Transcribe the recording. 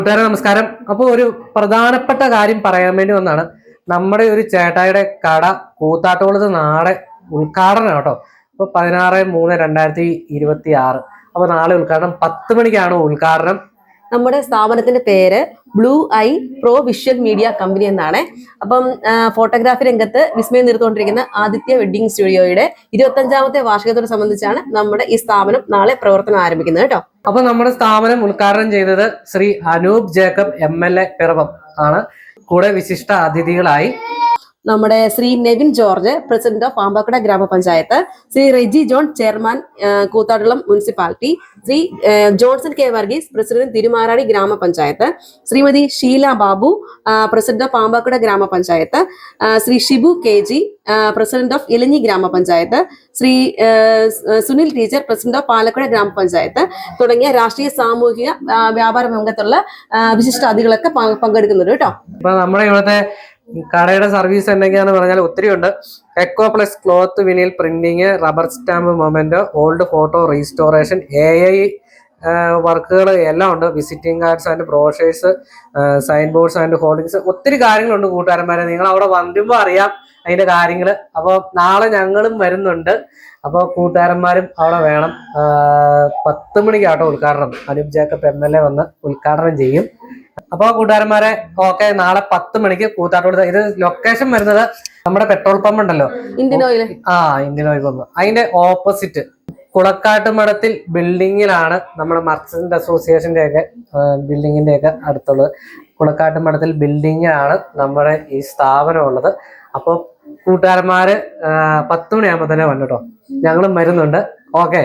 കൂട്ടുകാരെ നമസ്കാരം. അപ്പോൾ ഒരു പ്രധാനപ്പെട്ട കാര്യം പറയാൻ വേണ്ടി വന്നാണ്. നമ്മുടെ ഒരു ചേട്ടായിയുടെ കട കൂത്താട്ടുകുളത്ത് നാളെ ഉദ്ഘാടനം കേട്ടോ. ഇപ്പൊ 16/3/2026. അപ്പൊ നാളെ ഉദ്ഘാടനം 10 മണിക്കാണ് ഉദ്ഘാടനം. നമ്മുടെ സ്ഥാപനത്തിന്റെ പേര് blue I pro visual media company എന്നാണ്. അപ്പം ഫോട്ടോഗ്രാഫി രംഗത്ത് വിസ്മയം നിർത്തുകൊണ്ടിരിക്കുന്ന ആദിത്യ വെഡിങ് സ്റ്റുഡിയോയുടെ 25ാമത്തെ വാർഷികത്തോട് സംബന്ധിച്ചാണ് നമ്മുടെ ഈ സ്ഥാപനം നാളെ പ്രവർത്തനം ആരംഭിക്കുന്നത് കേട്ടോ. അപ്പൊ നമ്മുടെ സ്ഥാപനം ഉദ്ഘാടനം ചെയ്തത് ശ്രീ അനൂപ് ജേക്കബ് MLA പിറവം ആണ്. കൂടെ വിശിഷ്ട അതിഥികളായി നമ്മുടെ Shri Nevin George, president of Pampakuda ഗ്രാമപഞ്ചായത്ത്, Shri Reji John, chairman Koothattukulam municipality, Shri Johnson K Varghese, president Thirumarady ഗ്രാമപഞ്ചായത്ത്, ശ്രീമതി ഷീല ബാബു, പ്രസിഡന്റ് ഓഫ് പാമ്പാക്കുട ഗ്രാമപഞ്ചായത്ത്, Shri Shibu KG, president of Elanji ഗ്രാമപഞ്ചായത്ത്, Shri Sunil teacher, president of Palakkuda ഗ്രാമപഞ്ചായത്ത് തുടങ്ങിയ രാഷ്ട്രീയ സാമൂഹിക വ്യാപാര രംഗത്തുള്ള വിശിഷ്ട അതിഥികളൊക്കെ പങ്കെടുക്കുന്നുണ്ട് കേട്ടോ. നമ്മുടെ ഇവിടുത്തെ കടയുടെ സർവീസ് എന്തൊക്കെയാന്ന് പറഞ്ഞാൽ ഒത്തിരി ഉണ്ട്. Eco plus cloth vinyl printing, rubber stamp memento, old photo restoration, AI വർക്കുകൾ എല്ലാം ഉണ്ട്. Visiting cards and brochures, sign boards and hoardings, ഒത്തിരി കാര്യങ്ങളുണ്ട് കൂട്ടുകാരന്മാരെ. നിങ്ങൾ അവിടെ വന്നുമ്പോൾ അറിയാം അതിന്റെ കാര്യങ്ങൾ. അപ്പോൾ നാളെ ഞങ്ങളും വരുന്നുണ്ട്. അപ്പോൾ കൂട്ടുകാരന്മാരും അവിടെ വേണം. 10 മണിക്കാട്ടോ ഉദ്ഘാടനം. അനൂപ് ജേക്കബ് MLA വന്ന് ഉദ്ഘാടനം ചെയ്യും. അപ്പൊ കൂട്ടുകാരന്മാരെ ഓക്കെ, നാളെ 10 മണിക്ക് കൂത്താട്ടുകുളത്ത്. ഇത് ലൊക്കേഷൻ വരുന്നത് നമ്മുടെ പെട്രോൾ പമ്പ് ഉണ്ടല്ലോ, Indian oil. Indian oil pump. അതിന്റെ ഓപ്പോസിറ്റ് കുളക്കാട്ടുമടത്തിൽ ബിൽഡിങ്ങിലാണ്. നമ്മുടെ മർച്ചന്റ് അസോസിയേഷന്റെ ഒക്കെ ബിൽഡിങ്ങിന്റെ ഒക്കെ അടുത്തുള്ളത്. കുളക്കാട്ടുമടത്തിൽ ബിൽഡിങ്ങാണ് നമ്മുടെ ഈ സ്ഥാപനം ഉള്ളത്. അപ്പൊ കൂട്ടുകാരന്മാര് 10 മണിയാകുമ്പോ തന്നെ വന്നിട്ടോ, ഞങ്ങളും വരുന്നുണ്ട്. ഓക്കെ.